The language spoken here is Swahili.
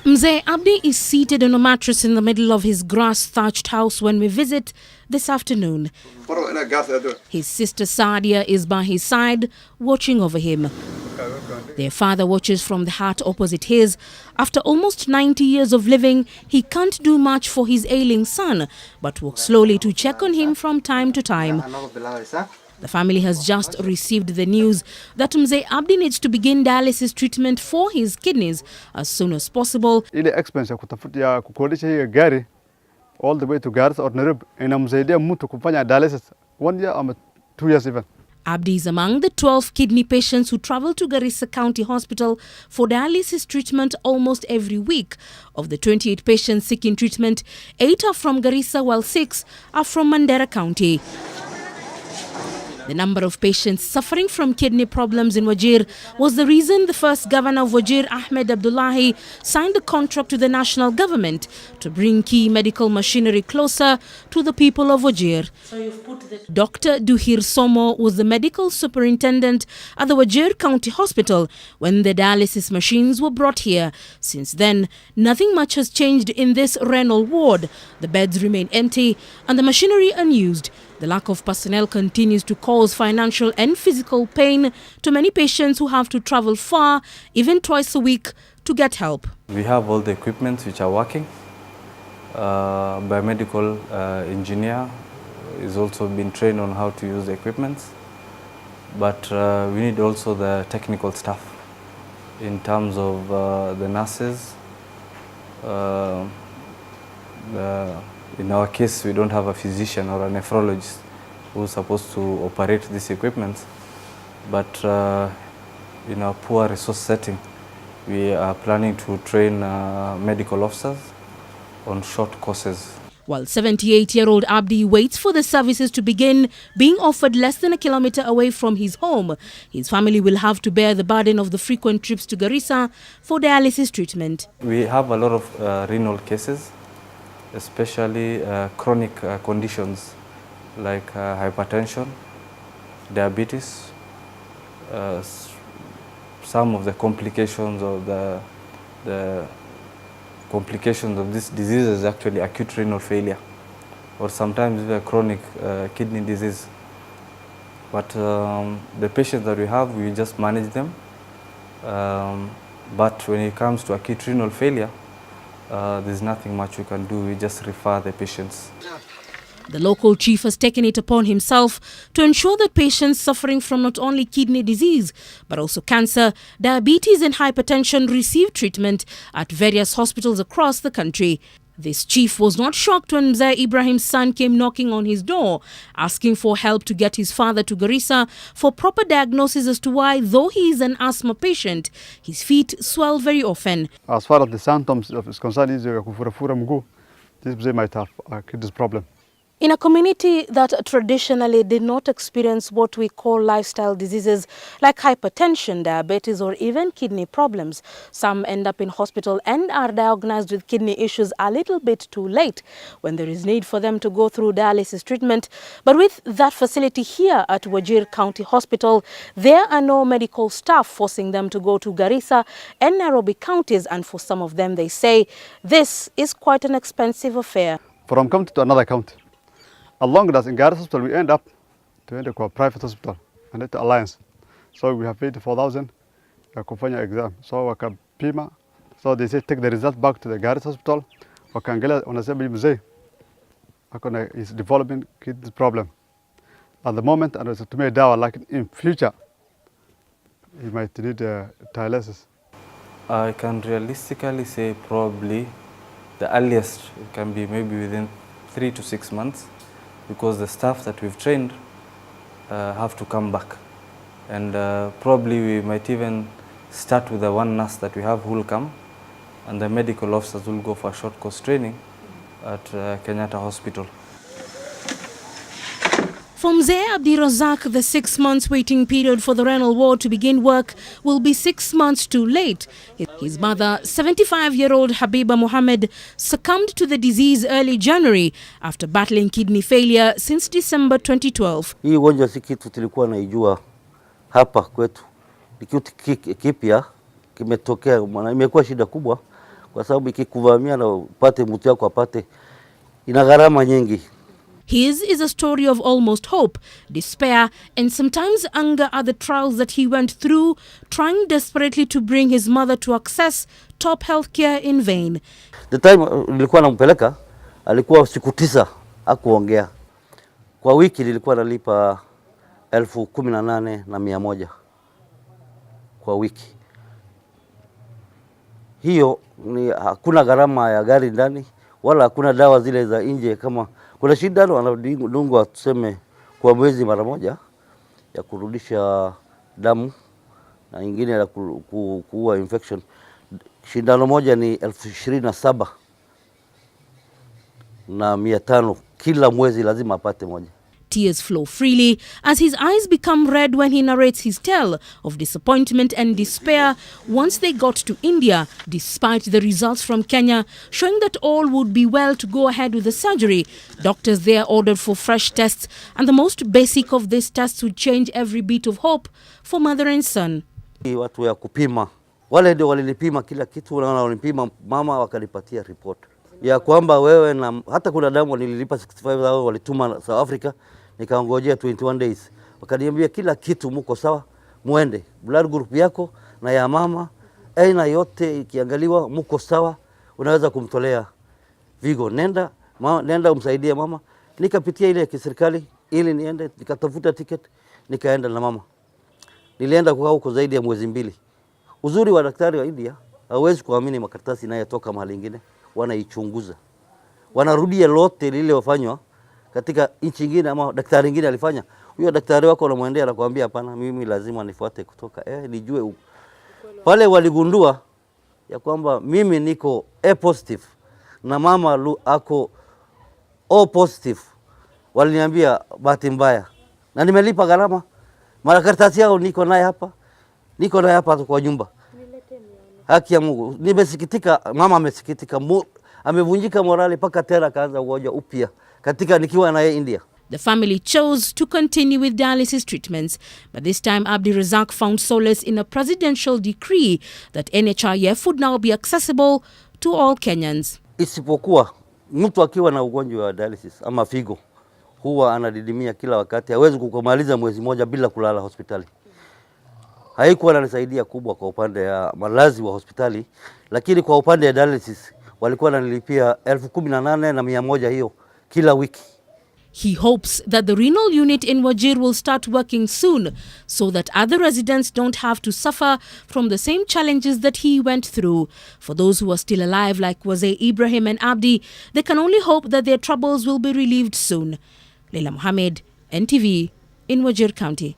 Mzee Abdi is seated on a mattress in the middle of his grass-thatched house when we visit this afternoon. His sister Sadia is by his side, watching over him. Their father watches from the hut opposite his. After almost 90 years of living, he can't do much for his ailing son, but walks slowly to check on him from time to time. The family has just received the news that Mzee Abdi needs to begin dialysis treatment for his kidneys as soon as possible. Ile expense ya kutafutia kukodisha hii gari all the way to Garissa or Nairobi inamsaidia mtu kufanya dialysis 1 year or 2 years even. Abdi is among the 12 kidney patients who travel to Garissa County Hospital for dialysis treatment almost every week. Of the 28 patients seeking treatment, 8 are from Garissa while 6 are from Mandera County. The number of patients suffering from kidney problems in WAJIR was the reason the first governor of WAJIR, Ahmed Abdullahi, signed a contract to the national government to bring key medical machinery closer to the people of WAJIR. Dr. Duhir Somo was the medical superintendent at the WAJIR County Hospital when the dialysis machines were brought here. Since then, nothing much has changed in this renal ward. The beds remain empty and the machinery unused. The lack of personnel continues to cause financial and physical pain to many patients who have to travel far, even twice a week, to get help. We have all the equipment which are working. Biomedical engineer is also been trained on how to use the equipment. But we need also the technical staff in terms of the nurses. In our case, we don't have a physician or a nephrologist who's supposed to operate this equipment. But in a poor resource setting, we are planning to train medical officers on short courses. While 78-year-old Abdi waits for the services to begin, being offered less than a kilometer away from his home, his family will have to bear the burden of the frequent trips to Garissa for dialysis treatment. We have a lot of renal cases, especially chronic conditions like hypertension, diabetes. Some of the complications of the complications of this disease is actually acute renal failure, or sometimes the chronic kidney disease. But the patients that we have, we just manage them. But when it comes to acute renal failure, there's nothing much we can do. We just refer the patients. The local chief has taken it upon himself to ensure that patients suffering from not only kidney disease, but also cancer, diabetes and hypertension receive treatment at various hospitals across the country. This chief was not shocked when Mzee Ibrahim's son came knocking on his door, asking for help to get his father to Garissa for proper diagnosis as to why, though he is an asthma patient, his feet swell very often. As far as the symptoms is concerned, this Mzee might have a kidney problem. In a community that traditionally did not experience what we call lifestyle diseases like hypertension, diabetes or even kidney problems, some end up in hospital and are diagnosed with kidney issues a little bit too late when there is need for them to go through dialysis treatment. But with that facility here at WAJIR County Hospital, there are no medical staff forcing them to go to Garissa and Nairobi counties, and for some of them they say this is quite an expensive affair. From county to another county. Along that in Garissa Hospital, we end up to enter a private hospital and it's alliance. So we have paid 4,000 kufanya exam. So wakapima. So they say take the result back to the Garissa Hospital. Wakaangalia wanasema mzee is developing kidney problem. At the moment, and to make dawa like in future, he might need dialysis. I can realistically say probably the earliest it can be maybe within 3 to 6 months. Because the staff that we've trained have to come back. And probably we might even start with the one nurse that we have who will come, and the medical officers will go for a short course training at Kenyatta Hospital. For Mzee Abdi Razak, the 6 months waiting period for the renal ward to begin work will be 6 months too late. His mother, 75-year-old Habiba Mohammed, succumbed to the disease early January after battling kidney failure since December 2012. Hii ugonjwa si kitu tulikuwa naijua hapa kwetu. Ni kitu kipya kimetokea, maana imekuwa shida kubwa kwa sababu ikikuvamia na upate mtu yako apate, ina gharama nyingi. His is a story of almost hope, despair, and sometimes anger at the trials that he went through, trying desperately to bring his mother to access top healthcare in vain. The time nilikuwa nampeleka, alikuwa siku 9 hakuongea. Kwa wiki nilikuwa nalipa 18,100 kwa wiki. Hiyo ni hakuna gharama ya gari ndani, wala hakuna dawa zile za nje. Kama kuna shindano anadungwa tuseme kwa mwezi mara moja ya kurudisha damu na nyingine ya kuua infection. Shindano moja ni 27,500 kila mwezi, lazima apate moja. Tears flow freely as his eyes become red when he narrates his tale of disappointment and despair once they got to India, despite the results from Kenya showing that all would be well to go ahead with the surgery. Doctors there ordered for fresh tests, and the most basic of these tests would change every bit of hope for mother and son. Watu ya kupima, wale ndio walinipima kila kitu, na walinipima mama, wakanipatia report ya kwamba wewe na hata kuna damu nililipa 65,000 walituma South Africa, nikaongojea 21 days. Wakaniambia kila kitu mko sawa, muende. Blood group yako na ya mama aina yote ikiangaliwa mko sawa, unaweza kumtolea Vigo. Nenda umsaidie mama. Nikapitia ile ya kiserikali ili niende, nikatafuta ticket, nikaenda na mama. Nilienda kwa huko zaidi ya mwezi 2. Uzuri wa daktari wa India, hawezi kuamini makaratasi inayotoka mahali nyingine, wanaichunguza. Wanarudia lote lile wafanywa katika nchi nyingine ama daktari mwingine alifanya. Huyo daktari wako anamwendea na kuambia hapana, mimi lazima nifuate kutoka nijue. Pale waligundua ya kwamba mimi niko A positive na mama ako O positive. Waliniambia bahati mbaya. Na nimelipa gharama. Makaratasi yao niko naye hapa. Niko naye hapa kwa nyumba. Haki ya Mungu. Nimesikitika, mama amesikitika. Amevunjika morale paka tena kaanza ugonjwa upya katika nikiwa naye India. The family chose to continue with dialysis treatments, but this time Abdi Razak found solace in a presidential decree that NHIF would now be accessible to all Kenyans. Isipokuwa mtu akiwa na ugonjwa wa dialysis ama figo huwa anadidimia kila wakati, hawezi kukumaliza mwezi moja bila kulala hospitali. Haikuwa inanisaidia kubwa kwa upande ya malazi wa hospitali, lakini kwa upande ya dialysis walikuwa wananilipia 18,100 hiyo kila wiki. He hopes that the renal unit in WAJIR will start working soon so that other residents don't have to suffer from the same challenges that he went through. For those who are still alive like Wazir Ibrahim and Abdi, they can only hope that their troubles will be relieved soon. Leila Mohammed, NTV, in WAJIR County.